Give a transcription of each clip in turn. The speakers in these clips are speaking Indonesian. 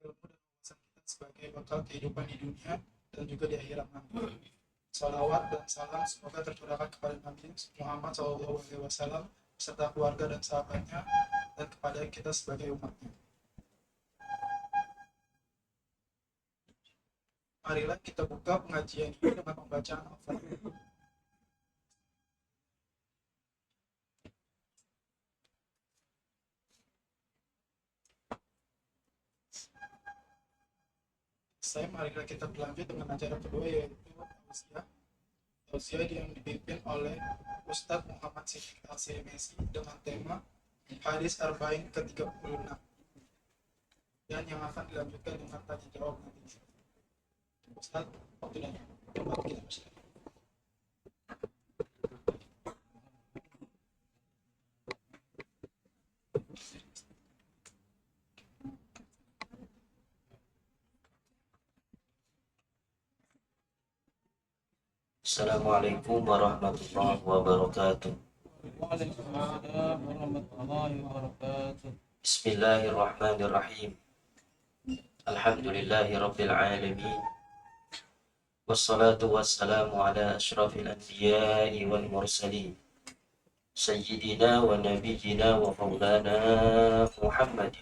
ilmu dan wawasan kita sebagai bekal kehidupan di dunia dan juga di akhirat nanti. Salawat dan salam semoga tercurahkan kepada Nabi Muhammad SAW beserta keluarga dan sahabatnya dan kepada kita sebagai umatnya. Marilah kita buka pengajian ini dengan pembacaan Al-Fatihah. Marilah kita berlanjut dengan acara kedua, yaitu tausiah yang dipimpin oleh Ustadz Muhammad Siddiq Al-Sirmesi dengan tema Hadis Arba'in ke-36 dan yang akan dilanjutkan dengan tanya jawab nanti. Ustadz, waktu dan tempat kita bersama. Assalamualaikum warahmatullahi wabarakatuh. Waalaikumsalam warahmatullahi wabarakatuh. Bismillahirrahmanirrahim. Alhamdulillahi rabbil alamin. Wassalatu wassalamu ala asyrafil anbiya'i wal mursalin. Sayyidina wa nabiyyina wa maulana Muhammad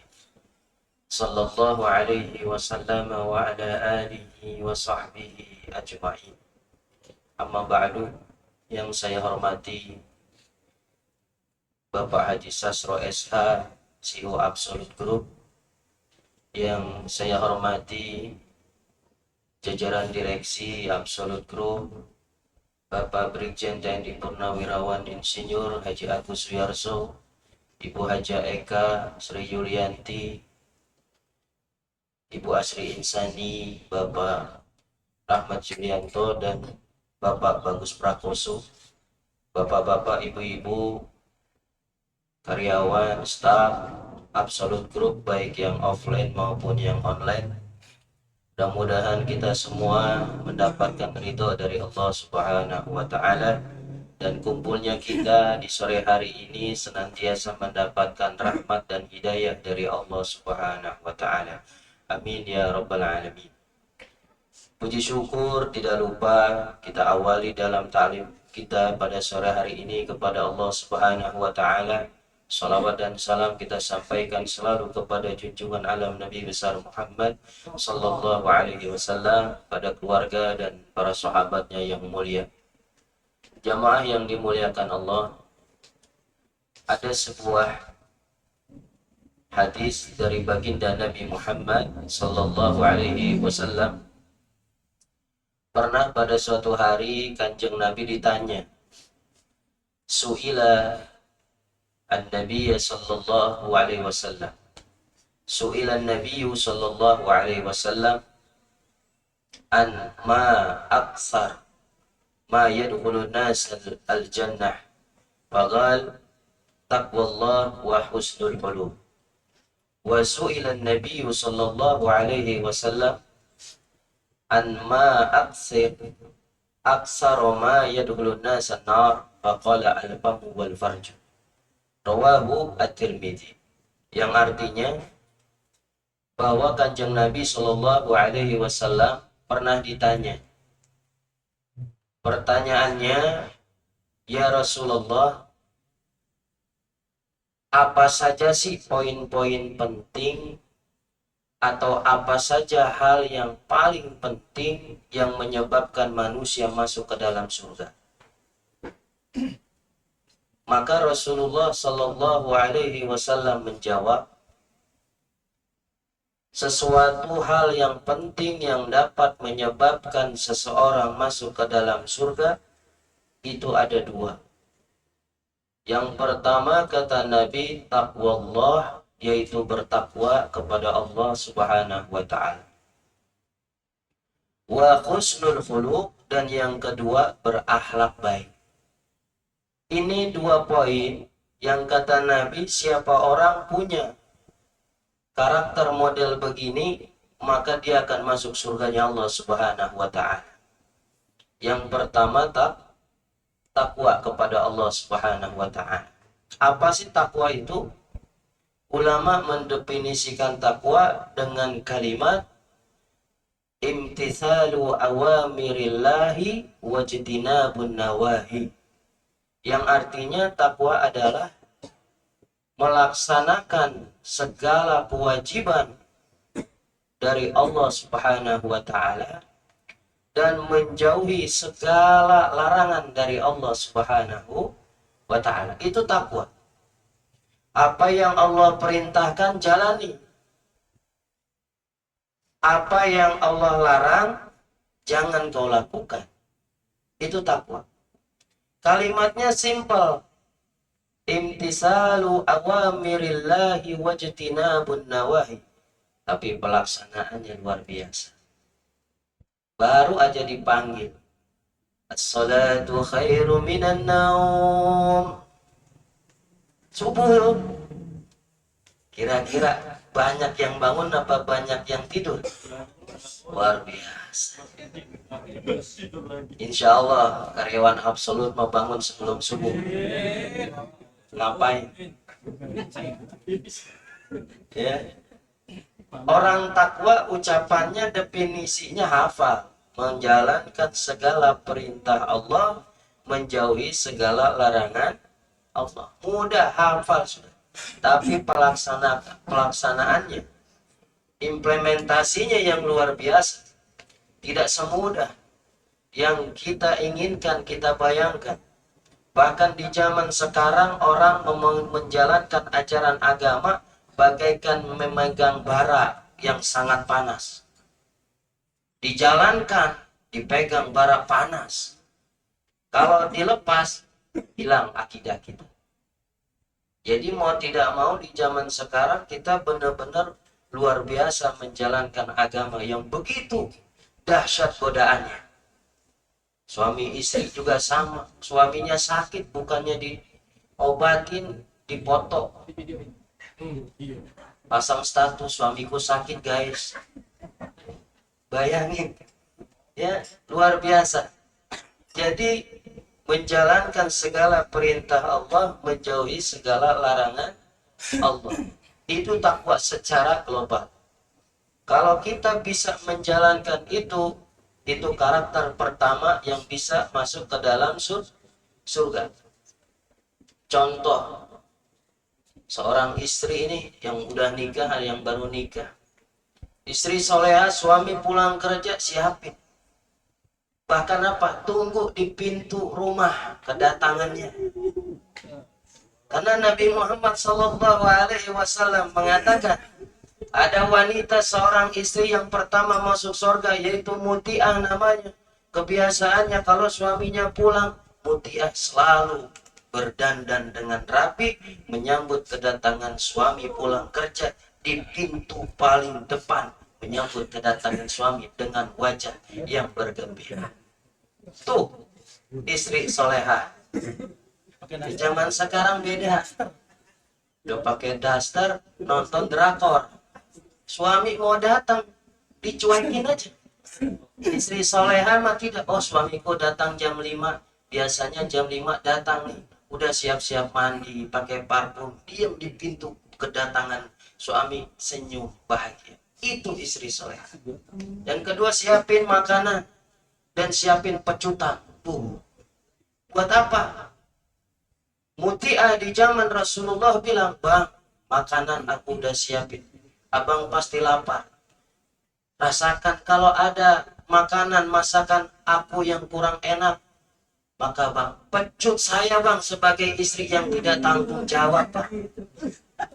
sallallahu alaihi wasallam wa ala alihi wa sahbihi ajma'in. Amma ba'du, yang saya hormati Bapak Haji Sasro SH, CEO Absolute Group, yang saya hormati jajaran direksi Absolute Group, Bapak Brigjen TNI Purnawirawan Insinyur Haji Agus Suyarso, Ibu Haja Eka Sri Yulianti, Ibu Asri Insani, Bapak Rahmat Yulianto, dan Bapak Bagus Prakoso, Bapak-bapak, ibu-ibu, karyawan, staf Absolute Group baik yang offline maupun yang online. Mudah-mudahan kita semua mendapatkan ridho dari Allah Subhanahu wa Ta'ala, dan kumpulnya kita di sore hari ini senantiasa mendapatkan rahmat dan hidayah dari Allah Subhanahu wa Ta'ala. Amin ya rabbal alamin. Puji syukur tidak lupa kita awali dalam ta'lim kita pada sore hari ini kepada Allah Subhanahu wa Ta'ala. Salawat dan salam kita sampaikan selalu kepada junjungan alam Nabi besar Muhammad sallallahu alaihi wasallam, pada keluarga dan para sahabatnya yang mulia. Jamaah yang dimuliakan Allah, ada sebuah hadis dari baginda Nabi Muhammad sallallahu alaihi wasallam. Pernah pada suatu hari Kanjeng Nabi ditanya, Su'ila an-Nabiy sallallahu alaihi wasallam. Su'ila an-Nabiy sallallahu alaihi wasallam an ma aksar ma yadkhulun nas al-jannah. Faqal taqwallah wa husnul qulub. Wa su'ila an-Nabiy sallallahu alaihi wasallam an ma aksar ma yadkhulun nas an-nar. Faqala al-famu wal farju. Rawahu At-Tirmidzi. Yang artinya bahwa Kanjeng Nabi Shallallahu alaihi wasallam pernah ditanya. Pertanyaannya, ya Rasulullah, apa saja sih poin-poin penting atau apa saja hal yang paling penting yang menyebabkan manusia masuk ke dalam surga? Maka Rasulullah Sallallahu Alaihi Wasallam menjawab, sesuatu hal yang penting yang dapat menyebabkan seseorang masuk ke dalam surga itu ada dua. Yang pertama, kata Nabi, taqwallah, yaitu bertakwa kepada Allah Subhanahu wa Ta'ala. Wa husnul khuluq, dan yang kedua berakhlak baik. Ini dua poin yang kata Nabi, siapa orang punya karakter model begini, maka dia akan masuk surganya Allah Subhanahu wa Ta'ala. Yang pertama, takwa kepada Allah Subhanahu wa Ta'ala. Apa sih takwa itu? ulama mendefinisikan takwa dengan kalimat imtithalu awamirillahi wajtinabun nawahi, yang artinya takwa adalah melaksanakan segala kewajiban dari Allah Subhanahu wa taala dan menjauhi segala larangan dari Allah Subhanahu wa taala. Itu takwa. Apa yang Allah perintahkan jalani. Apa yang Allah larang jangan kau lakukan. Itu takwa. Kalimatnya simpel. Imtisalu awamirillahi wajtinabun nawahi. Tapi pelaksanaannya luar biasa. Baru aja dipanggil. As-salatu khairu minan naum. Subuh. Kira-kira banyak yang bangun apa banyak yang tidur? Luar biasa. Insya Allah karyawan absolut mau bangun sebelum subuh. Ngapain? Ya. Orang takwa ucapannya definisinya hafal, menjalankan segala perintah Allah, menjauhi segala larangan Allah. Mudah hafal sudah. Tapi pelaksanaannya, implementasinya yang luar biasa. Tidak semudah yang kita inginkan, kita bayangkan. Bahkan di zaman sekarang orang menjalankan ajaran agama bagaikan memegang bara yang sangat panas. Dijalankan, dipegang bara panas. Kalau dilepas, hilang akidah kita. Jadi mau tidak mau di zaman sekarang kita benar-benar luar biasa menjalankan agama yang begitu dahsyat godaannya. Suami istri juga sama. Suaminya sakit bukannya diobatin, dipoto. Pasang status suamiku sakit guys. Bayangin. Ya, luar biasa. Jadi menjalankan segala perintah Allah, menjauhi segala larangan Allah. Itu takwa secara global. Kalau kita bisa menjalankan itu karakter pertama yang bisa masuk ke dalam surga. Contoh, seorang istri ini yang udah nikah, yang baru nikah. Istri soleha, suami pulang kerja, siapin. Bahkan apa? Tunggu di pintu rumah kedatangannya. Karena Nabi Muhammad SAW mengatakan, ada wanita seorang istri yang pertama masuk surga, yaitu Muti'ah namanya. Kebiasaannya kalau suaminya pulang, Muti'ah selalu berdandan dengan rapi, menyambut kedatangan suami pulang kerja di pintu paling depan, menyambut kedatangan suami dengan wajah yang bergembira. Tuh, istri soleha. Di zaman sekarang beda. Udah pakai daster, nonton drakor. Suami mau datang, dicuekin aja. Istri soleha mah tidak. Oh, suamiku datang jam 5. Biasanya jam 5 datang nih. Udah siap-siap mandi, pakai parfum. Diam di pintu kedatangan suami, senyum, bahagia. Itu istri soleha. Dan kedua, siapin makanan. Dan siapin pecutan. Buat apa? Muti'ah di zaman Rasulullah bilang, bang, makanan aku udah siapin. Abang pasti lapar. Rasakan kalau ada makanan masakan aku yang kurang enak, maka bang, pecut saya bang sebagai istri yang tidak tanggung jawab bang.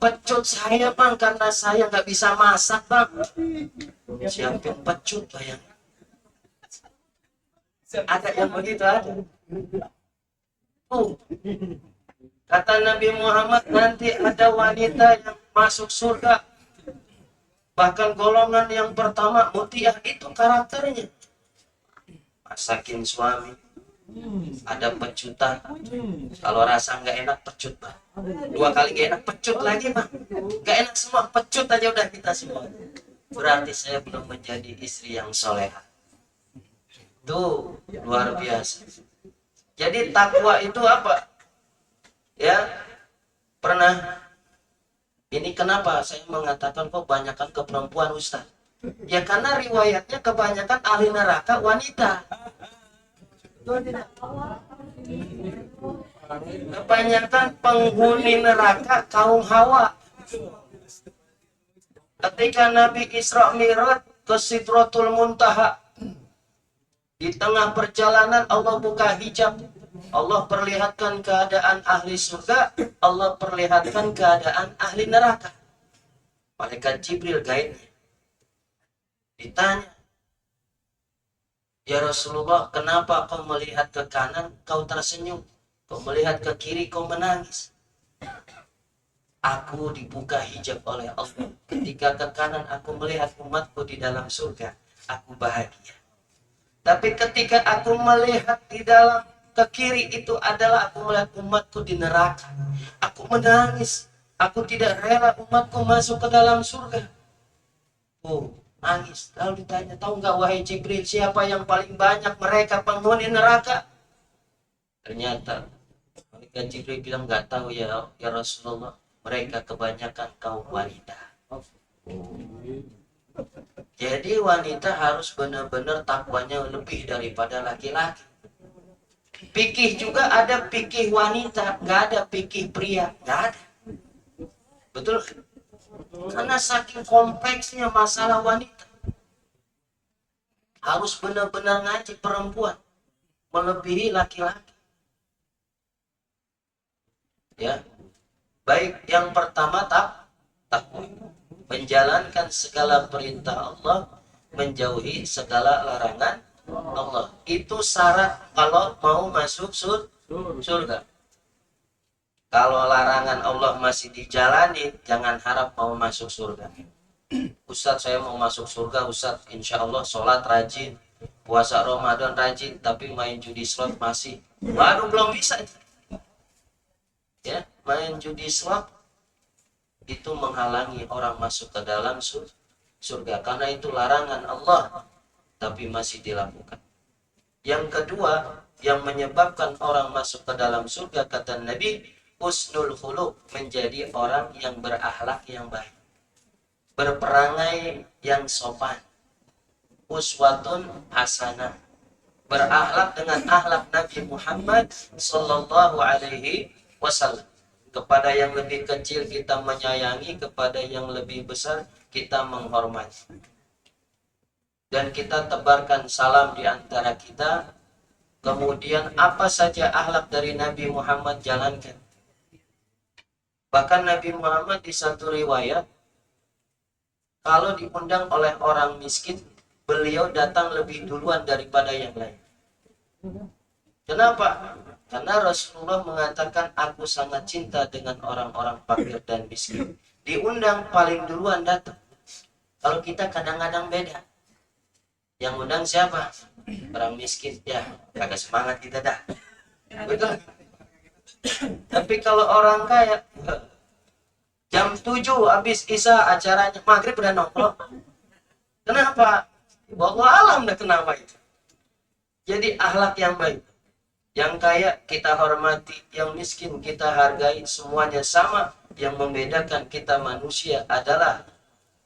Pecut saya bang karena saya nggak bisa masak bang. Siapin pecut bayang. Ada yang begitu ada. Kata Nabi Muhammad, nanti ada wanita yang masuk surga. Bahkan golongan yang pertama, Muti'ah, itu karakternya. Masakin suami, ada pecutan. Kalau rasa nggak enak, pecut bang. 2 kali nggak enak, pecut lagi bang. Nggak enak semua, pecut aja udah kita semua. Berarti saya belum menjadi istri yang soleha. Tuh, luar biasa. Jadi takwa itu apa? Ya, pernah Ini kenapa saya mengatakan kok banyakan ke perempuan Ustaz? Ya karena riwayatnya kebanyakan ahli neraka wanita. Betul tidak? Kebanyakan penghuni neraka kaum Hawa. Ketika Nabi Isra Mi'raj ke Sidratul Muntaha, di tengah perjalanan Allah buka hijab. Allah perlihatkan keadaan ahli surga, Allah perlihatkan keadaan ahli neraka. Malaikat Jibril gaibnya ditanya, "Ya Rasulullah, kenapa kau melihat ke kanan kau tersenyum, kau melihat ke kiri kau menangis?" Aku dibuka hijab oleh Allah. Ketika ke kanan aku melihat umatku di dalam surga, aku bahagia. Tapi ketika aku melihat di dalam ke kiri itu adalah aku melihat umatku di neraka. Aku menangis. Aku tidak rela umatku masuk ke dalam surga. Oh, nangis. Lalu ditanya, tahu nggak wahai Jibril, siapa yang paling banyak mereka penghuni neraka? Ternyata malaikat Jibril bilang, nggak tahu ya Rasulullah. Mereka kebanyakan kaum wanita. Jadi wanita harus benar-benar takwanya lebih daripada laki-laki. Fikih juga ada fikih wanita, nggak ada fikih pria, nggak ada. Betul? Karena saking kompleksnya masalah wanita. Harus benar-benar ngaji perempuan melebihi laki-laki. Ya. Baik, yang pertama takwa. Menjalankan segala perintah Allah, menjauhi segala larangan Allah. Itu syarat kalau mau masuk surga. Kalau larangan Allah masih dijalani, jangan harap mau masuk surga. Ustadz, saya mau masuk surga, Ustadz, insya Allah sholat rajin, puasa Ramadan rajin, tapi main judi slot masih. Waduh, belum bisa. Ya, main judi slot itu menghalangi orang masuk ke dalam surga, karena itu larangan Allah tapi masih dilakukan. Yang kedua yang menyebabkan orang masuk ke dalam surga, kata Nabi, husnul khuluq, menjadi orang yang berakhlak yang baik, berperangai yang sopan, uswatun hasanah, berakhlak dengan akhlak Nabi Muhammad sallallahu alaihi wasallam. Kepada yang lebih kecil kita menyayangi, kepada yang lebih besar kita menghormati. Dan kita tebarkan salam di antara kita. Kemudian apa saja akhlak dari Nabi Muhammad jalankan. Bahkan Nabi Muhammad di satu riwayat, kalau diundang oleh orang miskin, beliau datang lebih duluan daripada yang lain. Kenapa? Karena Rasulullah mengatakan, aku sangat cinta dengan orang-orang fakir dan miskin. Diundang paling duluan datang. Kalau kita kadang-kadang beda. Yang undang siapa? Orang miskin. Ya, agak semangat kita dah. Betul. Tapi kalau orang kaya, jam 7 habis isya acaranya, maghrib udah nongkrong. Kenapa? Wallahu alam dah kenapa itu. Jadi akhlak yang baik. Yang kaya kita hormati, yang miskin kita hargai, semuanya sama. Yang membedakan kita manusia adalah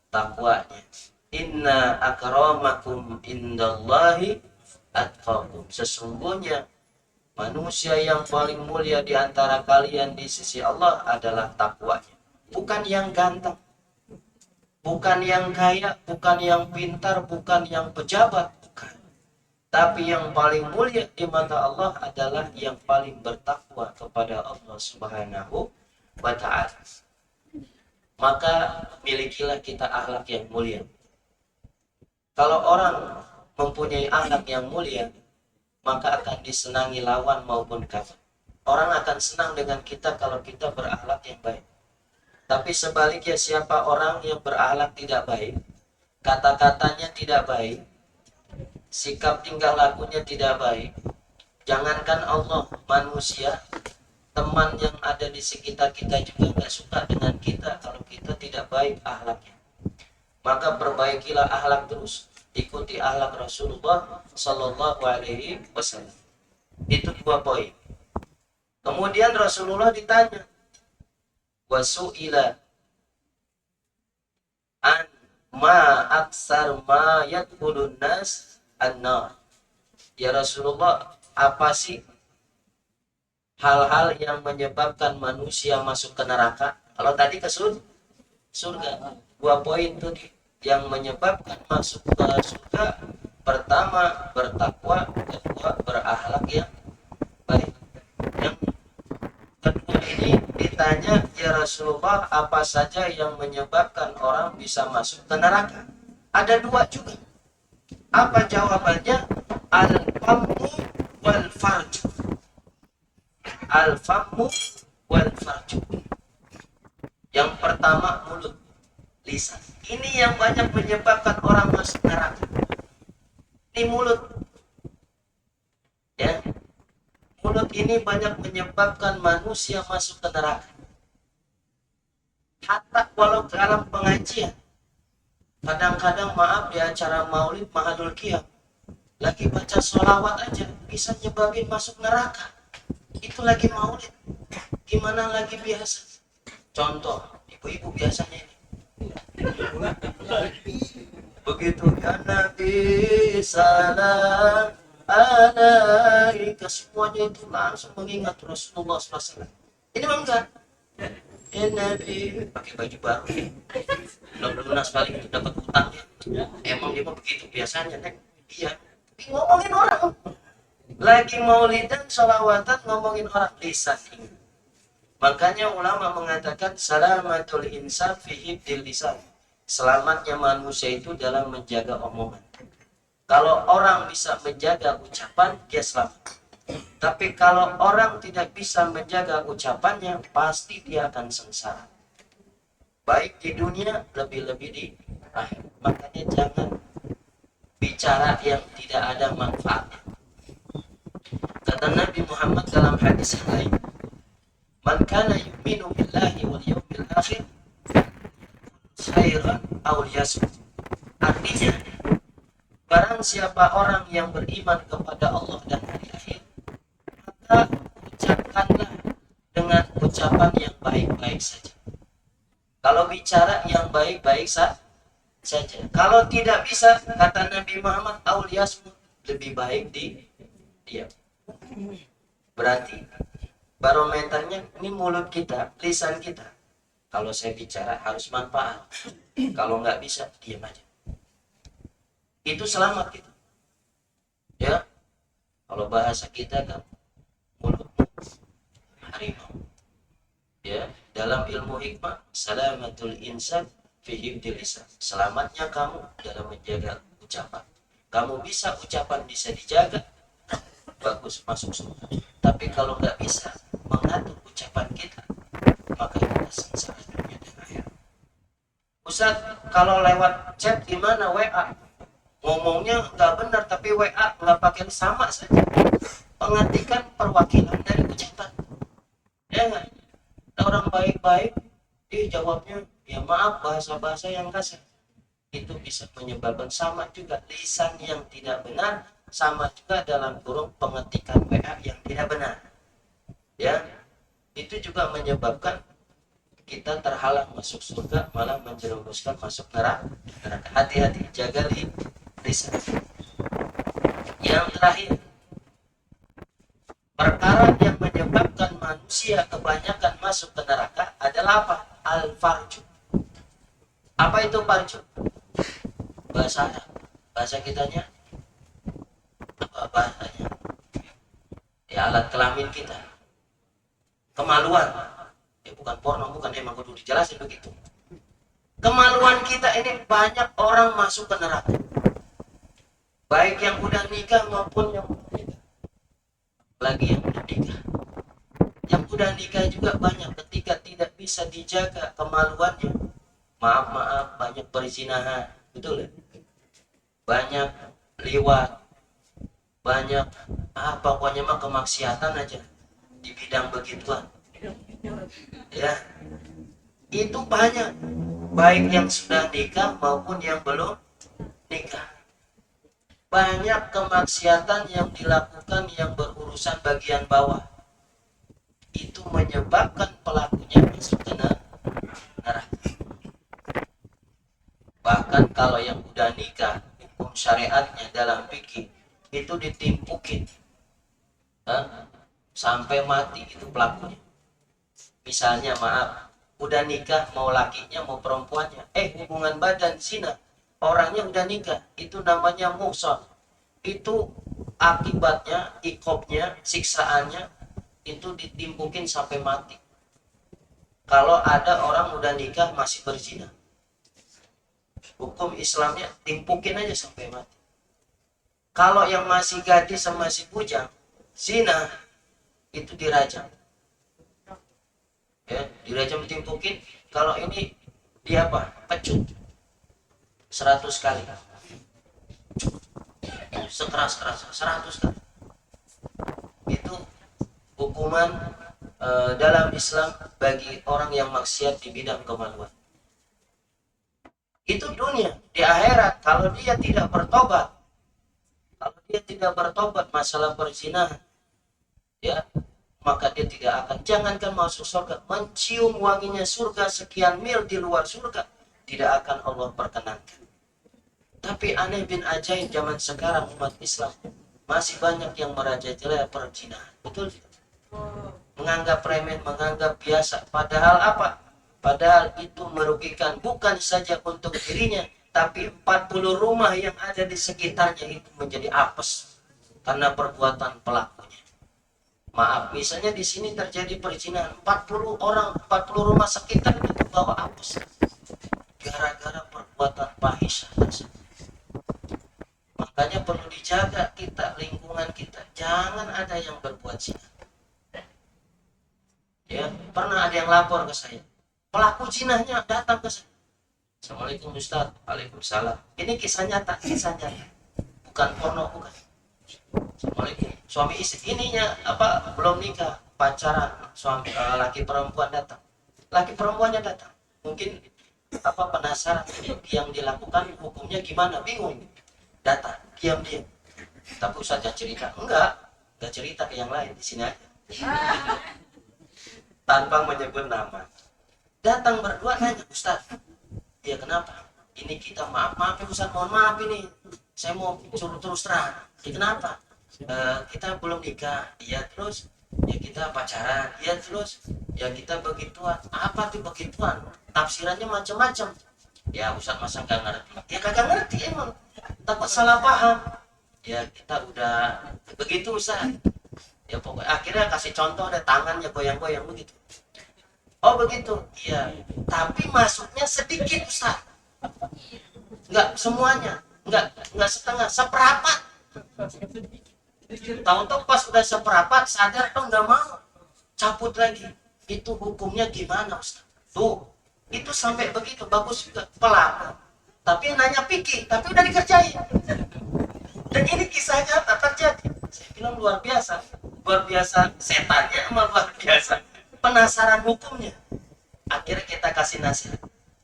takwanya. Inna akramakum indallahi atqakum. Sesungguhnya manusia yang paling mulia di antara kalian di sisi Allah adalah takwanya. Bukan yang ganteng, bukan yang kaya, bukan yang pintar, bukan yang pejabat. Tapi yang paling mulia di mata Allah adalah yang paling bertakwa kepada Allah Subhanahu wa ta'ala. Maka milikilah kita akhlak yang mulia. Kalau orang mempunyai akhlak yang mulia, maka akan disenangi lawan maupun kafir. Orang akan senang dengan kita kalau kita berakhlak yang baik. Tapi sebaliknya, siapa orang yang berakhlak tidak baik, kata-katanya tidak baik, sikap tingkah lakunya tidak baik, jangankan Allah, manusia, teman yang ada di sekitar kita juga gak suka dengan kita kalau kita tidak baik akhlaknya. Maka perbaikilah akhlak terus, ikuti akhlak Rasulullah Sallallahu Alaihi Wasallam. Itu 2 poin. Kemudian Rasulullah ditanya, wasu'ila aksar ma yadkhulun nas an-nar. Ya Rasulullah, apa sih hal-hal yang menyebabkan manusia masuk ke neraka? Kalau tadi ke surga, 2 poin tuh yang menyebabkan masuk ke surga. Pertama, bertakwa. Kedua, berakhlak yang baik. Yang kedua ini ditanya, ya Rasulullah, apa saja yang menyebabkan orang bisa masuk ke neraka? Ada 2 juga. Apa jawabannya? Al-famu wal farju. Al-famu wal farju. Yang pertama, mulut, lisan. Ini yang banyak menyebabkan orang masuk neraka. Ini mulut. Ya. Mulut ini banyak menyebabkan manusia masuk ke neraka. Hatta walau dalam pengajian. Kadang-kadang maaf di acara maulid mahadul qiyam, lagi baca sholawat aja bisa nyebabin masuk neraka. Itu lagi maulid. Gimana lagi biasa? Contoh, ibu-ibu biasanya ini. Begitu ya Nabi salam alaika, semuanya itu langsung mengingat Rasulullah SAW. Ini mah enggak. Ya Nabi pakai baju baru, belum lunas paling itu dapat utang ya. Emang dia mah begitu biasanya, Nek. Iya. Tapi ngomongin orang. Lagi maulidan, sholawatan, ngomongin orang, lisan. Makanya ulama mengatakan salamatul insan fi hifdzil lisan. Selamatnya manusia itu dalam menjaga omongan. Kalau orang bisa menjaga ucapan, dia selamat. Tapi kalau orang tidak bisa menjaga ucapannya, pasti dia akan sengsara. Baik di dunia, lebih-lebih di akhir. Makanya jangan bicara yang tidak ada manfaatnya. Kata Nabi Muhammad dalam hadis yang lain, man kana yu'minu billahi wal yawmil akhir khairan aw liyasmut. Artinya, barang siapa orang yang beriman kepada Allah dan hari akhir, maka ucapkanlah dengan ucapan yang baik-baik saja. Kalau bicara yang baik-baik saja. Kalau tidak bisa, kata Nabi Muhammad, aw liyasmut, lebih baik diam. Berarti barometernya ini mulut kita, lisan kita. Kalau saya bicara harus manfaat. Kalau nggak bisa, diam aja. Itu selamat kita. Ya, kalau bahasa kita kan mulutmu harimau. Ya, dalam ilmu hikmah, salamatul insan fi hifdzil lisan. Selamatnya kamu dalam menjaga ucapan. Kamu bisa ucapan bisa dijaga, bagus, masuk surga. Tapi kalau nggak bisa mengatur ucapan kita, maka kita sengsara dunia dan akhirat. Ustaz, kalau lewat chat gimana? WA ngomongnya nggak benar, tapi WA nggak pakai sama saja. Pengertikan perwakilan dari ucapan. Ya nggak? Orang baik-baik, dia jawabnya ya maaf, bahasa-bahasa yang kasar. Itu bisa menyebabkan sama juga lisan yang tidak benar, sama juga dalam kurung pengetikan WA yang tidak benar. Ya, itu juga menyebabkan kita terhalang masuk surga, malah menjerumuskan masuk neraka. Hati-hati, jaga lisan. Yang terakhir, perkara yang menyebabkan manusia kebanyakan masuk ke neraka adalah apa? Al-farju. Apa itu farju? Bahasa Arab. Bahasa kitanya apa bahasanya? Ya, alat kelamin kita. Kemaluan. Ya bukan porno, bukan, emang kudu dijelasin begitu. Kemaluan kita ini banyak orang masuk ke neraka. Baik yang udah nikah maupun yang belum nikah. Lagi yang udah nikah. Yang udah nikah juga banyak ketika tidak bisa dijaga kemaluannya. Maaf, banyak perzinahan. Betul ya? Banyak liwat. Banyak pokoknya mah kemaksiatan aja di bidang begituan. Ya, itu banyak, baik yang sudah nikah maupun yang belum nikah. Banyak kemaksiatan yang dilakukan yang berurusan bagian bawah. Itu menyebabkan pelakunya masuk ke neraka. Bahkan kalau yang udah nikah, hukum syariatnya dalam fikih itu ditimpukin, sampai mati itu pelakunya. Misalnya maaf, udah nikah mau lakinya mau perempuannya, hubungan badan zina, orangnya udah nikah, itu namanya muhsan. Itu akibatnya, ikobnya, siksaannya itu ditimpukin sampai mati. Kalau ada orang udah nikah masih berzina, hukum Islamnya timpukin aja sampai mati. Kalau yang masih gadis sama masih bujang zina, itu dirajam, ya dirajam timpukin. Kalau ini dia apa, pecut 100 kali, sekeras-keras 100 kali. Itu hukuman dalam Islam bagi orang yang maksiat di bidang kemaluan. Itu dunia. Di akhirat kalau dia tidak bertobat, masalah perzinahan, ya, maka dia tidak akan, jangankan masuk surga, mencium wanginya surga sekian mil di luar surga tidak akan Allah perkenankan. Tapi aneh bin ajaib, zaman sekarang umat Islam masih banyak yang merajalela perzinahan. Betul? Menganggap remeh, menganggap biasa. Padahal apa? Padahal itu merugikan bukan saja untuk dirinya, tapi 40 rumah yang ada di sekitarnya itu menjadi apes karena perbuatan pelakunya. Maaf, misalnya di sini terjadi perzinahan, 40 orang, 40 rumah sekitar itu terbawa apes gara-gara perbuatan fahisyah tersebut. Makanya perlu dijaga kita, lingkungan kita, jangan ada yang berbuat zina. Ya, pernah ada yang lapor ke saya, pelaku zinahnya datang ke saya. Assalamualaikum Ustaz. Waalaikumsalam. Ini kisah nyata, bukan porno, bukan. Assalamualaikum. Suami istri ininya apa, belum nikah, pacaran, suami laki perempuan datang. Laki perempuannya datang. Mungkin apa, penasaran yang dilakukan hukumnya gimana, bingung. Datang, diam-diam. Tapi Ustaznya cerita, enggak cerita ke yang lain, di sini aja. Tanpa menyebut nama. Datang berdua nanya, Ustaz, ya kenapa? Ini kita maaf ya Ustaz, mohon maaf ini. Saya mau suruh terus terang. Ya kenapa? Kita belum nikah. Ya terus, ya kita pacaran. Ya terus, ya kita begituan. Apa tuh begituan? Tafsirannya macam-macam. Ya Ustaz masa gak ngerti? Ya kagak ngerti emang. Takut salah paham. Ya kita udah begitu Ustaz. Ya pokoknya akhirnya kasih contoh, ada tangannya goyang-goyang begitu. Oh begitu, iya. Tapi masuknya sedikit Ustaz. Enggak semuanya, enggak setengah, seperapat. Tahu-tahu pas udah seperapat sadar tuh nggak mau, cabut lagi. Itu hukumnya gimana Ustaz? Tuh, itu sampai begitu bagus juga pelaku. Tapi nanya pikir, tapi udah dikerjain. Dan ini kisah nyata terjadi. Saya bilang luar biasa setannya sama luar biasa penasaran hukumnya. Akhirnya kita kasih nasihat.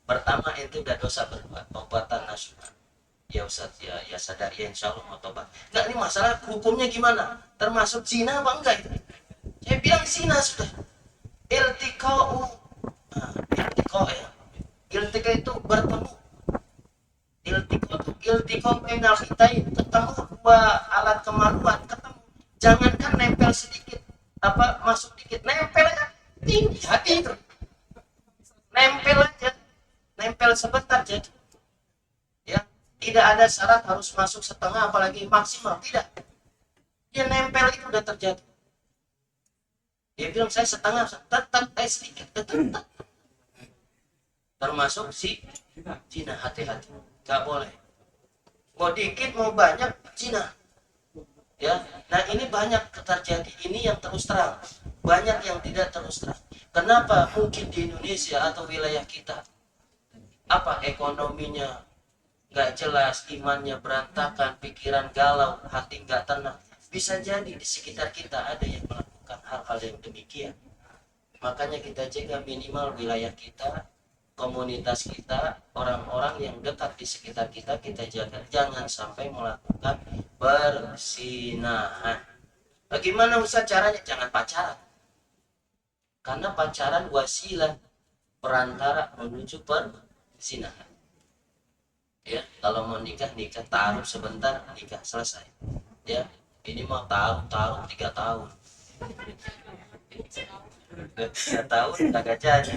Pertama, itu udah dosa berbuat, tobatan nasuhan. Ya Ustaz, ya sadar, ya insya Allah mau tobat. Enggak, ini masalah hukumnya gimana? Termasuk zina apa enggak itu? Saya bilang zina sudah. Iltiqa'u. Iltiqa itu bertemu. Iltiqa minal khitain, ketemu dua alat kemaluan, ketemu. Jangankan nempel sedikit, apa masuk dikit, nempel aja tinggi hati itu, nempel sebentar jadi. Ya, tidak ada syarat harus masuk setengah apalagi maksimal, tidak. Dia nempel itu udah terjadi. Dia bilang saya setengah, tetap sedikit, tetap. Termasuk si zina, hati-hati, nggak boleh. Mau dikit mau banyak zina. Ya, nah ini banyak terjadi, ini yang terus terang, banyak yang tidak terus terang. Kenapa? Mungkin di Indonesia atau wilayah kita, apa ekonominya nggak jelas, imannya berantakan, pikiran galau, hati nggak tenang. Bisa jadi di sekitar kita ada yang melakukan hal-hal yang demikian. Makanya kita jaga minimal wilayah kita, komunitas kita, orang-orang yang dekat di sekitar kita jaga, jangan sampai melakukan persinahan. Bagaimana Ustaz caranya? Jangan pacaran. Karena pacaran wasilah perantara menuju persinahan. Kalau mau nikah taruh sebentar, nikah selesai. Ya, ini mau taruh 3 tahun. 3 tahun kagak jadi.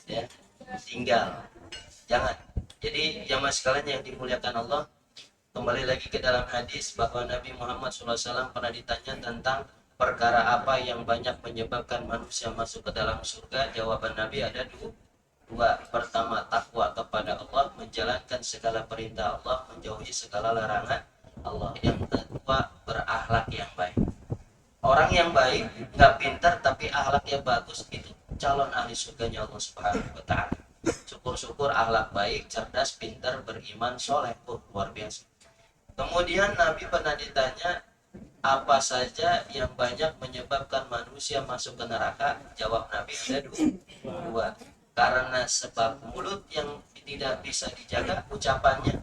Ya, tinggal. Jangan. Jadi jamaah sekalian yang dimuliakan Allah, kembali lagi ke dalam hadis bahwa Nabi Muhammad SAW pernah ditanya tentang perkara apa yang banyak menyebabkan manusia masuk ke dalam surga. Jawaban Nabi ada dua. Pertama, takwa kepada Allah, menjalankan segala perintah Allah, menjauhi segala larangan Allah. Yang kedua, berakhlak yang baik. Orang yang baik, nggak pintar tapi akhlaknya bagus, itu calon ahli surganya Allah Subhanahu wa Ta'ala. Syukur-syukur akhlak baik, cerdas, pintar, beriman, soleh, luar biasa. Kemudian Nabi pernah ditanya, apa saja yang banyak menyebabkan manusia masuk ke neraka? Jawab Nabi ada dua. Karena sebab mulut yang tidak bisa dijaga ucapannya.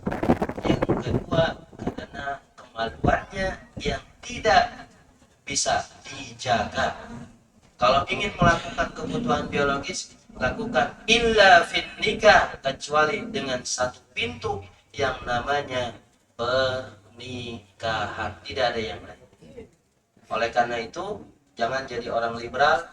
Yang kedua, karena kemaluannya yang tidak bisa dijaga. Kalau ingin melakukan kebutuhan biologis, lakukan illa fit nikah, kecuali dengan satu pintu yang namanya pernikahan. Tidak ada yang lain. Oleh karena itu, jangan jadi orang liberal,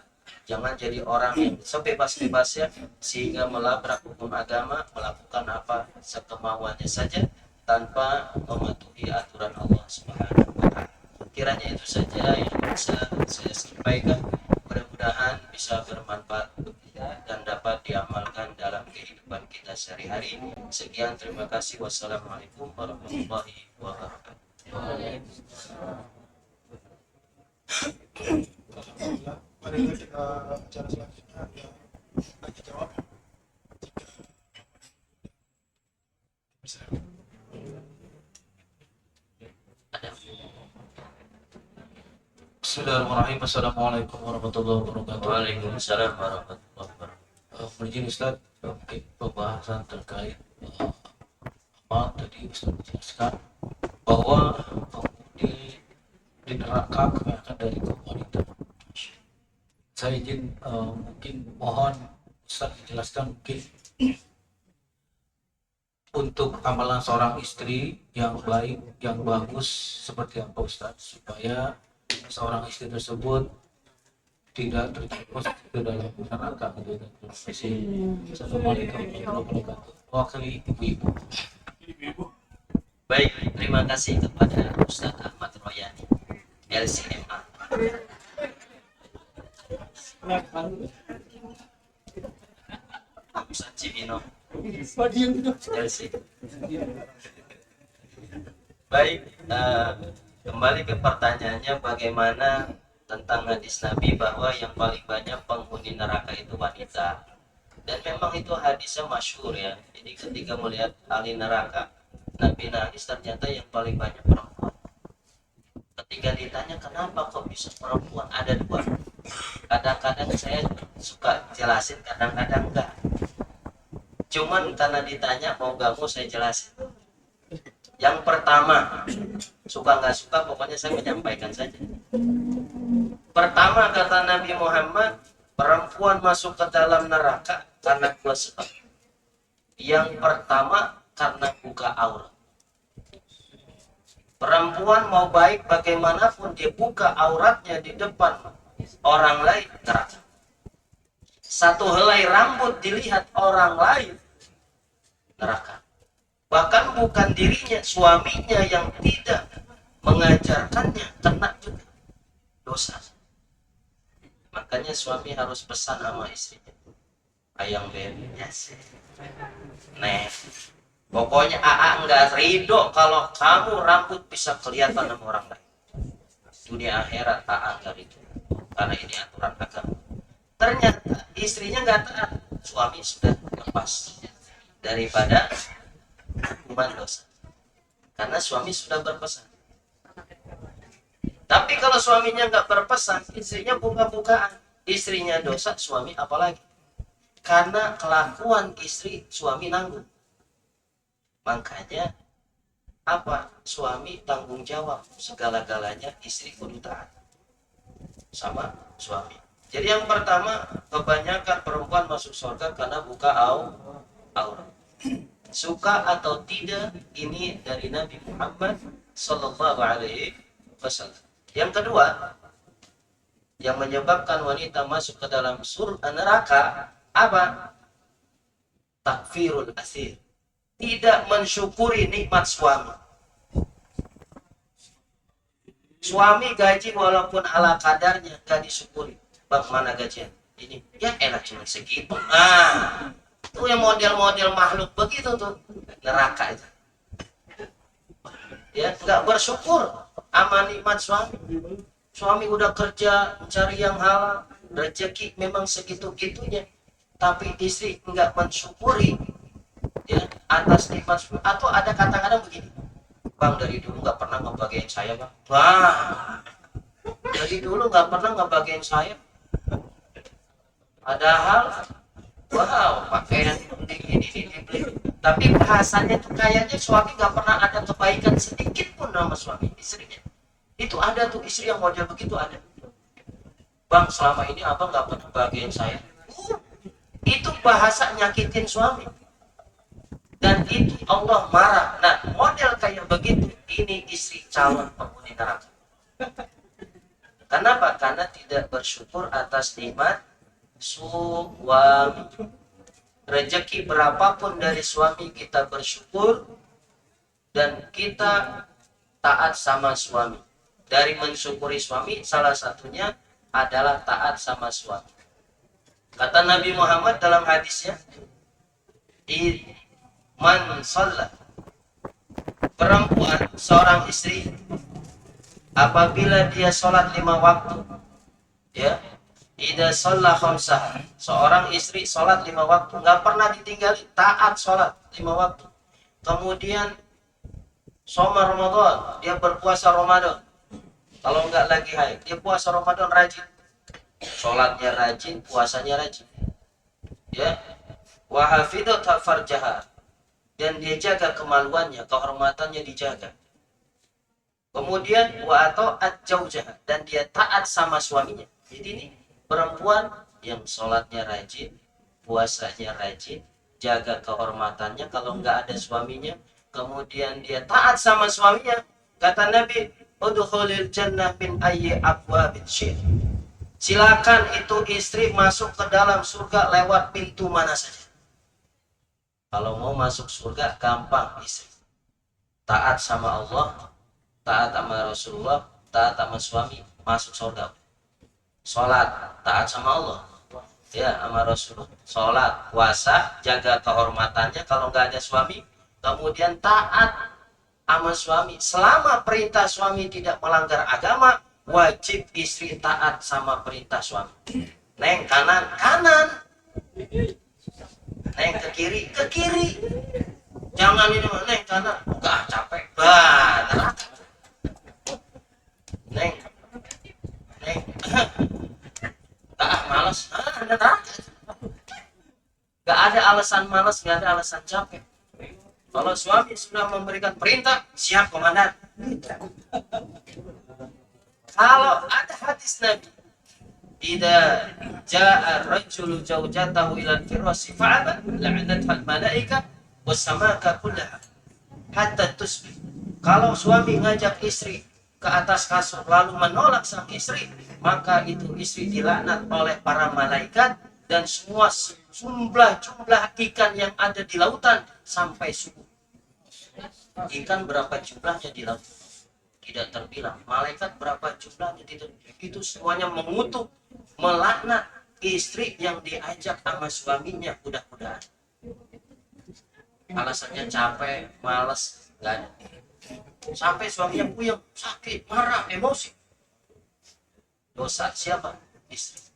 jangan jadi orang yang sebebas-bebasnya sehingga melabrak hukum agama, melakukan apa sekemauannya saja tanpa mematuhi aturan Allah Subhanahu wa Ta'ala. Kiranya itu saja yang bisa saya sampaikan. Mudah-mudahan bisa bermanfaat untuk kita dan dapat diamalkan dalam kehidupan kita sehari-hari. Sekian, terima kasih. Wassalamualaikum warahmatullahi wabarakatuh. Alhamdulillah. Marilah kita bicara selanjutnya, ya, tanya jawab. Bisa. Bismillahirrahmanirrahim. Assalamualaikum warahmatullahi wabarakatuh. Waalaikumsalam warahmatullahi wabarakatuh. Izin Ustaz, mungkin pembahasan terkait amal tadi Ustaz menjelaskan bahwa penghuni di neraka kebanyakan dari kaum wanita. Saya izin mungkin mohon Ustaz dijelaskan mungkin untuk amalan seorang istri yang baik, yang bagus seperti apa Ustaz, supaya seorang istri tersebut tidak terjerumus ke dalam neraka. Assalamualaikum warahmatullahi wabarakatuh. Wakili ibu-ibu. Baik, terima kasih kepada Ustaz Ahmad Royani, LCMA. Ustaz Cibino, LC. Baik, kembali ke pertanyaannya, bagaimana tentang hadis Nabi bahwa yang paling banyak penghuni neraka itu wanita. Dan memang itu hadisnya masyhur ya. Jadi ketika melihat ahli neraka, Nabi nangis, ternyata yang paling banyak perempuan. Ketika ditanya kenapa kok bisa perempuan, ada dua. Kadang-kadang saya suka jelasin, kadang-kadang enggak. Cuman karena ditanya mau gak mau saya jelasin. Yang pertama, suka nggak suka pokoknya saya menyampaikan saja. Pertama kata Nabi Muhammad, perempuan masuk ke dalam neraka karena dua sebab. Yang pertama karena buka aurat. Perempuan mau baik bagaimanapun dia buka auratnya di depan orang lain, neraka. Satu helai rambut dilihat orang lain, neraka. Bahkan bukan dirinya, suaminya yang tidak mengajarkannya kena juga dosa. Makanya suami harus pesan sama istrinya, ayang bebeknya sih, nih, pokoknya AA nggak ridho kalau kamu rambut bisa kelihatan sama orang lain. Dunia akhirat AA nggak ridho, karena ini aturan agama. Ternyata istrinya nggak taat, suami sudah lepas daripada hukuman dosa, karena suami sudah berpesan. Tapi kalau suaminya nggak berpesan, istrinya buka-bukaan, istrinya dosa, suami apalagi. Karena kelakuan istri, suami nanggung. Makanya apa? Suami tanggung jawab segala-galanya, istri kudu taat sama suami. Jadi yang pertama, kebanyakan perempuan masuk surga karena buka aurat. suka atau tidak, ini dari Nabi Muhammad Sallallahu Alaihi Wasallam. Yang kedua, yang menyebabkan wanita masuk ke dalam surga neraka apa? Takfirul asir, tidak mensyukuri nikmat suami. Suami gaji walaupun ala kadarnya gak disyukuri. Bang, mana gajian? Ini ya enak cuma segitu. Itu yang model-model makhluk begitu tuh, neraka itu. Ya, nggak bersyukur sama nikmat suami. Suami udah kerja mencari yang halal, rezeki memang segitu-gitunya, tapi istri nggak mensyukuri ya atas nikmat suami. Atau ada kadang-kadang begini, bang, dari dulu nggak pernah ngebagiin saya, bang. Wah, dari dulu nggak pernah ngebagiin saya. Padahal, wow, pakaian ini, tapi bahasanya tuh kayaknya suami nggak pernah ada kebaikan sedikit pun sama suami istrinya. Itu ada tuh istri yang model begitu ada. Bang, selama ini abang nggak pernah bagian saya. Itu bahasa nyakitin suami. Dan itu Allah marah. Nah, model kayak begitu, ini istri calon penghuni neraka. Kenapa? Karena tidak bersyukur atas nikmat suami. Rezeki berapapun dari suami kita bersyukur, dan kita taat sama suami. Dari mensyukuri suami, salah satunya adalah taat sama suami. Kata Nabi Muhammad dalam hadisnya, man shalla, perempuan seorang istri apabila dia sholat 5 waktu, ya, idza shalla khamsah, seorang istri sholat 5 waktu, nggak pernah ditinggali, taat sholat 5 waktu. Kemudian shoma Ramadan, dia berpuasa Ramadan. Kalau nggak lagi haid, dia puasa Ramadan rajin, sholatnya rajin, puasanya rajin, ya. Wa hafidhat farjaha, dan dia jaga kemaluannya, kehormatannya dijaga. Kemudian wa ata'at jaujah, dan dia taat sama suaminya. Jadi ini perempuan yang sholatnya rajin, puasanya rajin, jaga kehormatannya kalau nggak ada suaminya, kemudian dia taat sama suaminya. Kata Nabi, udkhulil jannah min ayyi abwabin syi'ta, silakan itu istri masuk ke dalam surga lewat pintu mana saja. Kalau mau masuk surga gampang, istri taat sama Allah, taat sama Rasulullah, taat sama suami, masuk surga. Sholat, taat sama Allah, ya, sama Rasulullah. Sholat, puasa, jaga kehormatannya kalau nggak ada suami, kemudian taat sama suami. Selama perintah suami tidak melanggar agama, wajib istri taat sama perintah suami. Neng kanan, kanan. Neng ke kiri, ke kiri. Jangan ini, neng kanan, enggak, capek banget. Neng, malas, nggak ada alasan malas, nggak ada alasan capek. Kalau suami sudah memberikan perintah, siap komandan. Kalau ada hadis Nabi, idza jaa ar-rajulu zawjatahu ila al-firasi fa'aba la'anatha al-malaika was-samaka kullaha hatta tusbih. Kalau suami ngajak istri ke atas kasur lalu menolak sang istri, maka itu istri dilaknat oleh para malaikat dan semua jumlah ikan yang ada di lautan sampai subuh. Ikan berapa jumlahnya di laut tidak terbilang, malaikat berapa jumlahnya tidak, itu semuanya mengutuk, melaknat istri yang diajak sama suaminya mudah-mudahan. Alasannya capek, malas, nggak ada. Sampai suaminya puyeng, sakit, marah, emosi. Dosa siapa? Istri.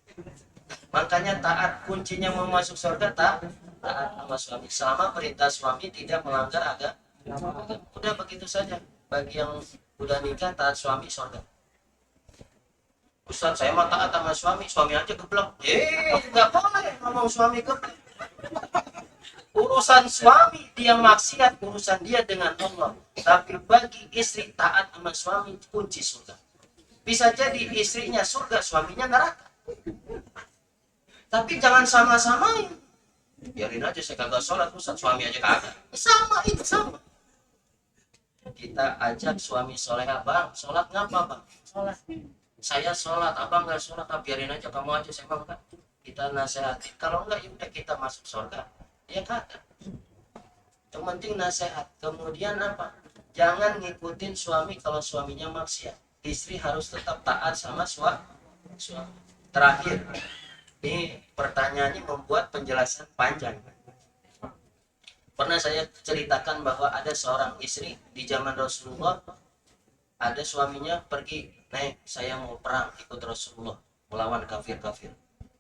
Makanya taat, kuncinya mau masuk surga, taat sama suami. Selama perintah suami tidak melanggar agama. Udah begitu saja. Bagi yang udah nikah, taat suami, surga. Ustaz, saya mah taat sama suami aja geblek. Nggak boleh ngomong suami geblek. Urusan suami dia maksiat, urusan dia dengan Allah. Tapi bagi istri taat sama suami, kunci surga. Bisa jadi istrinya surga, suaminya neraka. Tapi jangan sama-samain. Biarin aja saya kagak sholat Ustaz, suami aja kagak. Sama itu sama. Kita ajak suami soleha, bang, sholat ngapa bang? Sholat. Saya sholat, abang nggak sholat, biarin aja kamu aja saya bang. Kita nasihati, kalau enggak ya udah kita masuk surga. Ya kagak. Yang penting nasihat. Kemudian apa? Jangan ngikutin suami kalau suaminya maksiat. Istri harus tetap taat sama suami. Terakhir, ini pertanyaannya membuat penjelasan panjang. Pernah saya ceritakan bahwa ada seorang istri di zaman Rasulullah, ada suaminya pergi, "Nek, saya mau perang ikut Rasulullah melawan kafir-kafir.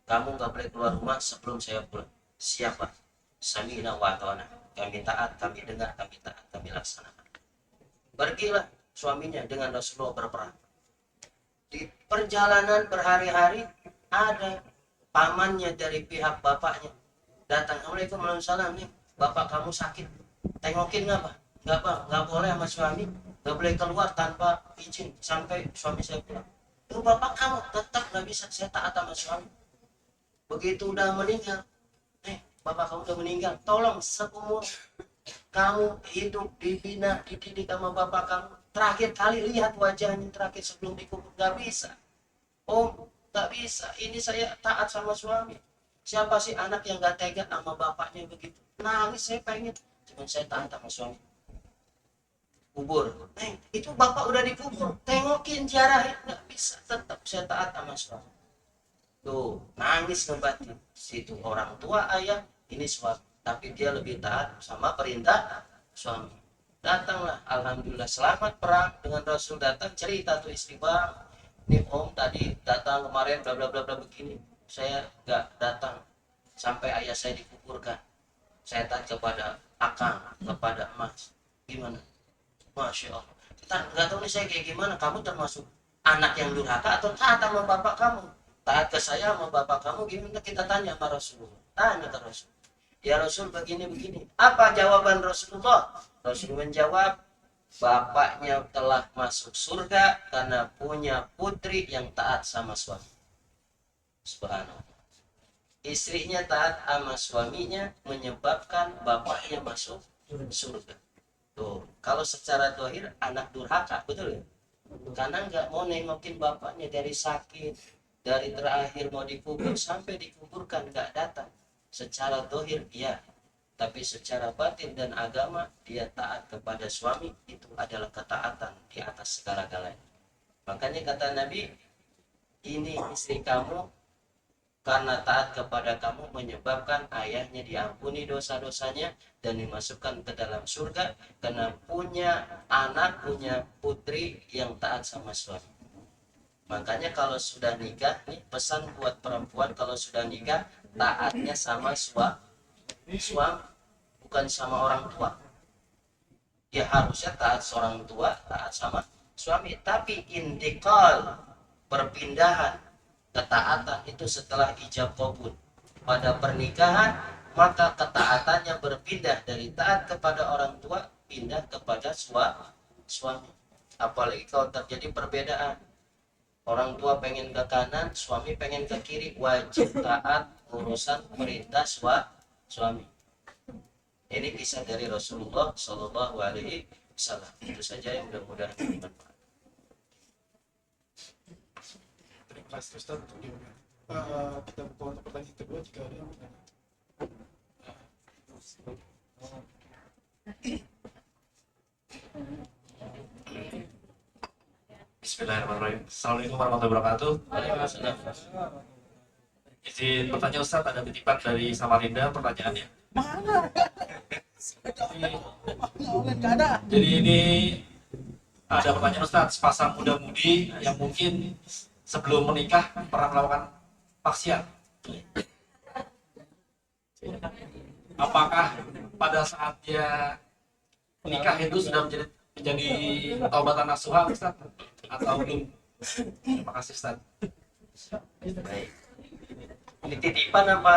Kamu nggak boleh keluar rumah sebelum saya pulang." "Siapa?" "Sami'na wa ata'na." Kami taat, kami dengar, kami taat, kami laksanakan. Pergilah suaminya dengan Rasulullah berperang. Di perjalanan berhari-hari ada pamannya dari pihak bapaknya datang, "Assalamualaikum warahmatullahi nih, bapak kamu sakit, tengokin nggak pak?" "Nggak pak, nggak boleh sama suami, nggak boleh keluar tanpa izin sampai suami saya pulang." "Tuh bapak kamu tetap nggak bisa, saya taat sama suami." Begitu udah meninggal, "Bapak kamu udah meninggal, tolong seumur kamu hidup dibina dididik sama bapak kamu, terakhir kali lihat wajahnya terakhir sebelum dikubur." "Nggak bisa." "Oh nggak bisa, ini saya taat sama suami." "Siapa sih anak yang nggak tega sama bapaknya begitu?" "Nangis saya pengen, cuman saya taat sama suami." Kubur, itu bapak udah dikubur, tengokin ziarahin." "Nggak bisa, tetap saya taat sama suami." Tuh nangis ngebatin. Situ orang tua ayah, ini suami, tapi dia lebih taat sama perintah suami. Datanglah, alhamdulillah selamat perang dengan Rasul. Datang cerita tuh istri, "Bang, ini om tadi datang kemarin bla bla bla bla begini, saya nggak datang sampai ayah saya dikuburkan. Saya taat kepada akang, kepada emas." "Gimana?" "Masya Allah, kita nggak tahu nih saya kayak gimana. Kamu termasuk anak yang durhaka atau taat sama bapak kamu?" "Taat ke saya sama bapak kamu gimana?" Kita tanya sama Rasulullah, tanya ke Rasul, "Ya Rasul begini-begini." Apa jawaban Rasulullah? Rasul menjawab, bapaknya telah masuk surga karena punya putri yang taat sama suami. Subhanallah. Istrinya taat sama suaminya menyebabkan bapaknya masuk surga. Tuh, kalau secara dohir anak durhaka, betul ya? Karena nggak mau nengokin bapaknya dari sakit, dari terakhir mau dikubur sampai dikuburkan nggak datang. Secara dohir iya, tapi secara batin dan agama dia taat kepada suami, itu adalah ketaatan di atas segala-galanya. Makanya kata Nabi, "Ini istri kamu karena taat kepada kamu menyebabkan ayahnya diampuni dosa-dosanya dan dimasukkan ke dalam surga karena punya anak, punya putri yang taat sama suami." Makanya kalau sudah nikah, nih pesan buat perempuan, kalau sudah nikah taatnya sama suami, bukan sama orang tua. Dia harusnya taat seorang tua, taat sama suami. Tapi intikal, perpindahan ketaatan itu setelah ijab kabul. Pada pernikahan maka ketaatannya berpindah dari taat kepada orang tua pindah kepada suami. Apalagi kalau terjadi perbedaan, orang tua pengen ke kanan, suami pengen ke kiri, wajib taat urusan perintah suami. Ini kisah dari Rasulullah Shallallahu Alaihi Wasallam. Itu saja yang mudah-mudahan bermanfaat. Terima kasih Ustaz untuk jawabannya. Kita buka untuk pertanyaan kedua jika ada yang bertanya. Bismillahirrahmanirrahim. Assalamualaikum warahmatullahi wabarakatuh. Izin bertanya Ustaz, ada titipan dari Samarinda pertanyaannya. Jadi ini ada pertanyaan Ustaz, sepasang muda-mudi yang mungkin sebelum menikah pernah melakukan maksiat. Apakah pada saat dia menikah itu sudah menjadi taubatan nasuha Ustaz atau belum? Terima kasih Ustaz. Baik. Ini titipan apa?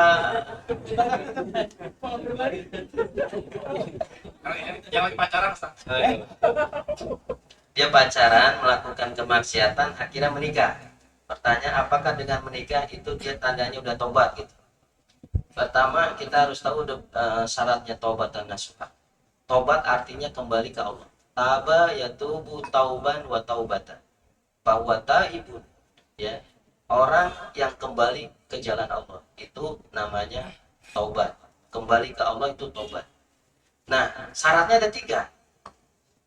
Yang lagi pacaran Ustaz. Dia pacaran, melakukan kemaksiatan, akhirnya menikah. Pertanyaan, apakah dengan menikah itu dia tandanya udah tobat gitu? Pertama, kita harus tahu syaratnya taubat dan nasuha. Taubat artinya kembali ke Allah. Taba yatubu tauban wa taubatan. Bahwa taibun, ya, orang yang kembali ke jalan Allah itu namanya taubat. Kembali ke Allah itu taubat. Nah, syaratnya ada 3.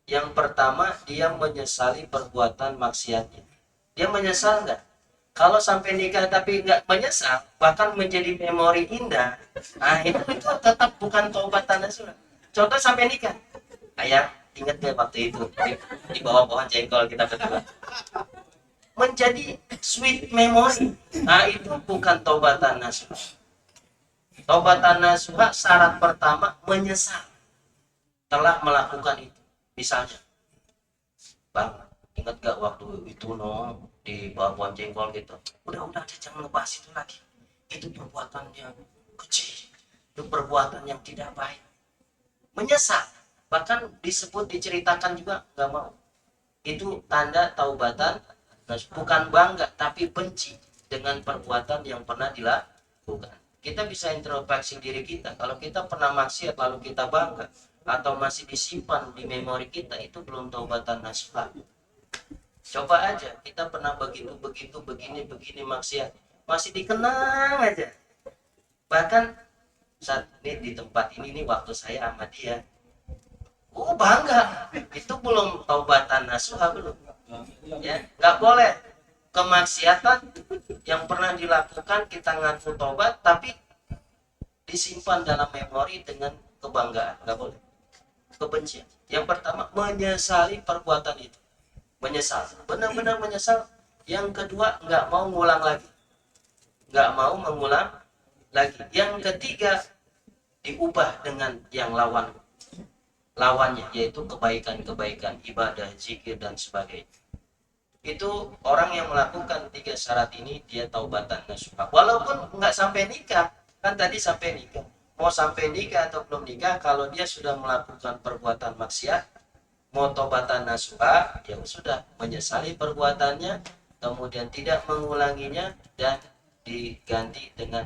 Yang pertama, dia menyesali perbuatan maksiatnya. Dia menyesal nggak? Kalau sampai nikah tapi nggak menyesal, bahkan menjadi memori indah, nah itu tetap bukan taubatan nasuha. Contoh sampai nikah, ayah ingat gak waktu itu di bawah pohon jengkol kita berdua, menjadi sweet memory. Nah itu bukan taubatan nasuha. Taubatan nasuha syarat pertama menyesal telah melakukan itu. Misalnya, bang, ingat gak waktu itu di bawah pohon jengkol gitu, udah aja jangan ngebahas itu lagi, itu perbuatan yang kecil, itu perbuatan yang tidak baik. Menyesal, bahkan diceritakan juga nggak mau. Itu tanda taubatan, bukan bangga tapi benci dengan perbuatan yang pernah dilakukan. Kita bisa introspeksi diri kita. Kalau kita pernah maksiat lalu kita bangga atau masih disimpan di memori kita, itu belum taubatan nasuha. Coba aja, kita pernah begini maksiat, masih dikenang aja. Bahkan saat ini di tempat ini nih, waktu saya sama dia, bangga. Itu belum taubatan nasuha, belum. Ya, nggak boleh kemaksiatan yang pernah dilakukan kita ngaku taubat, tapi disimpan dalam memori dengan kebanggaan, nggak boleh. Kebencian. Yang pertama, menyesali perbuatan itu. Menyesal, benar-benar menyesal. Yang kedua, nggak mau ngulang lagi, nggak mau mengulang lagi. Yang ketiga, diubah dengan yang lawannya, yaitu kebaikan, ibadah, zikir dan sebagainya. Itu orang yang melakukan 3 syarat ini, dia taubatan nasuha. Walaupun nggak sampai nikah, kan tadi sampai nikah. Mau sampai nikah atau belum nikah, kalau dia sudah melakukan perbuatan maksiat, mau taubatan nasuha, ya sudah menyesali perbuatannya, kemudian tidak mengulanginya dan diganti dengan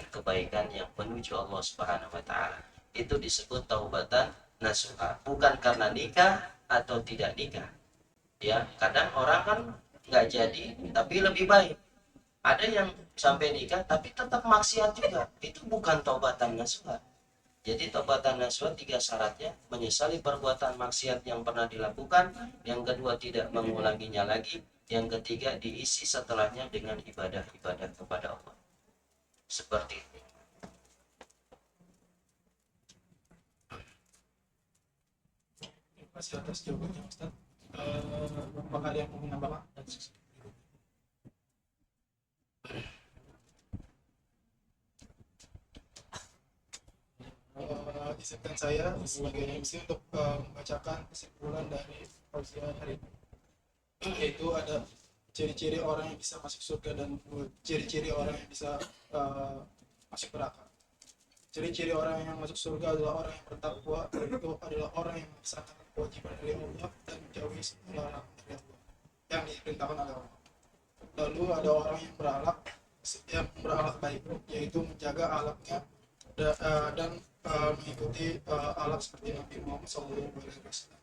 kebaikan yang menuju Allah Subhanahu wa taala. Itu disebut taubatan nasuha, bukan karena nikah atau tidak nikah. Ya, kadang orang kan nggak jadi tapi lebih baik. Ada yang sampai nikah tapi tetap maksiat juga. Itu bukan taubatan nasuha. Jadi taubatan nasuha 3 syaratnya: menyesali perbuatan maksiat yang pernah dilakukan, yang kedua tidak mengulanginya lagi, yang ketiga diisi setelahnya dengan ibadah-ibadah kepada Allah. Seperti itu. Terima kasih atas jawabannya, Ustaz. Apakah ada yang mau menambahkan? Izinkan saya sebagai MC untuk membacakan kesimpulan dari pausian hari ini, yaitu ada ciri-ciri orang yang bisa masuk surga dan ciri-ciri orang yang bisa masuk neraka. Ciri-ciri orang yang masuk surga adalah orang yang bertakwa, yaitu adalah orang yang melaksanakan kewajiban dari Allah dan menjauhi segala larangan dari Allah yang diperintahkan oleh Allah. Lalu ada orang yang berakhlak baik, yaitu menjaga akhlaknya dan mengikuti akhlak seperti Nabi Muhammad SAW.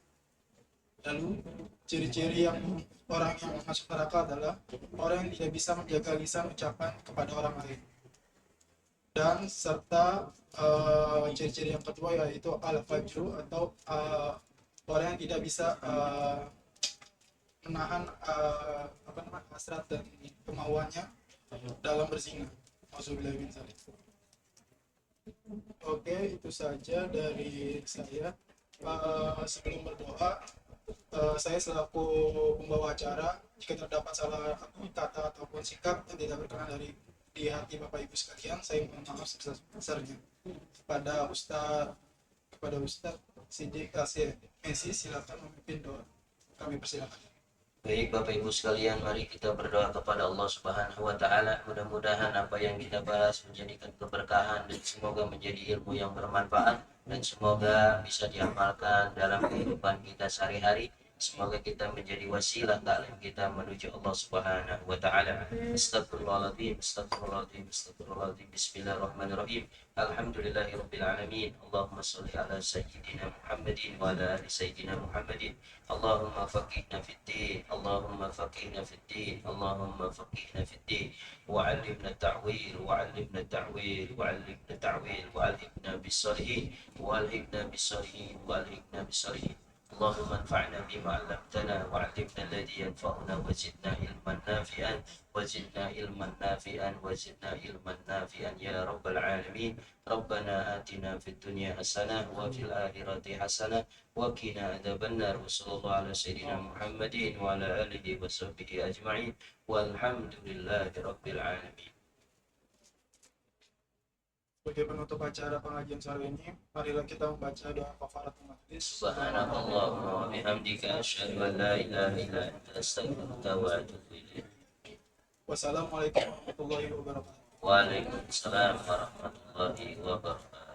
Lalu ciri-ciri yang orang yang masuk neraka adalah orang yang tidak bisa menjaga lisan ucapan kepada orang lain. Dan serta ciri-ciri yang kedua yaitu al-fajru, atau orang yang tidak bisa menahan hasrat dan kemauannya dalam berzina. Auzubillahi min dzalik. Oke, itu saja dari saya. Sebelum berdoa, saya selaku pembawa acara, jika terdapat salah kata ataupun sikap yang tidak berkenan di hati Bapak Ibu sekalian, saya mohon maaf sebesar-besarnya. Kepada Ustadz Siddiq Kasih Messi, silakan memimpin doa. Kami persilakan. Baik Bapak Ibu sekalian, mari kita berdoa kepada Allah Subhanahu wa taala. Mudah-mudahan apa yang kita bahas menjadikan keberkahan dan semoga menjadi ilmu yang bermanfaat dan semoga bisa diamalkan dalam kehidupan kita sehari-hari. Semoga kita menjadi wasilah taklim kita menuju Allah Subhanahu wa taala. Astagfirullahaladzim, astagfirullahaladzim, astagfirullahaladzim. Bismillahirrahmanirrahim. Alhamdulillahirabbil alamin. Allahumma shalli ala sayyidina Muhammadin wa ala ali sayyidina Muhammadin. Allahumma faqihna fid din, Allahumma faqihna fid din, Allahumma faqihna fid din. Wa'allimna ta'wil, wa'allimna ta'wil, wa'allimna ta'wil, wa'allimna bis-salihin, wa'allimna bis-salihin, wa'allimna bis-salihin. اللهم انفعنا بما علمتنا وعلمنا الذي ينفعنا وزدنا علما نافعا وزدنا علما نافعا وزدنا علما نافعا يا رب العالمين. ربنا آتنا في الدنيا حسنة وفي الآخرة حسنة وقنا عذاب النار. وصلى الله على سيدنا محمد وعلى آله وصحبه أجمعين والحمد لله رب العالمين. Sebagai penutup acara pengajian sore ini, marilah kita membaca doa kafaratul majlis. Subhanakallahumma wa bihamdika asyhadu an la ilaha illa anta astaghfiruka wa atubu ilaik. Wassalamualaikum warahmatullahi wabarakatuh. Waalaikumsalam warahmatullahi wabarakatuh.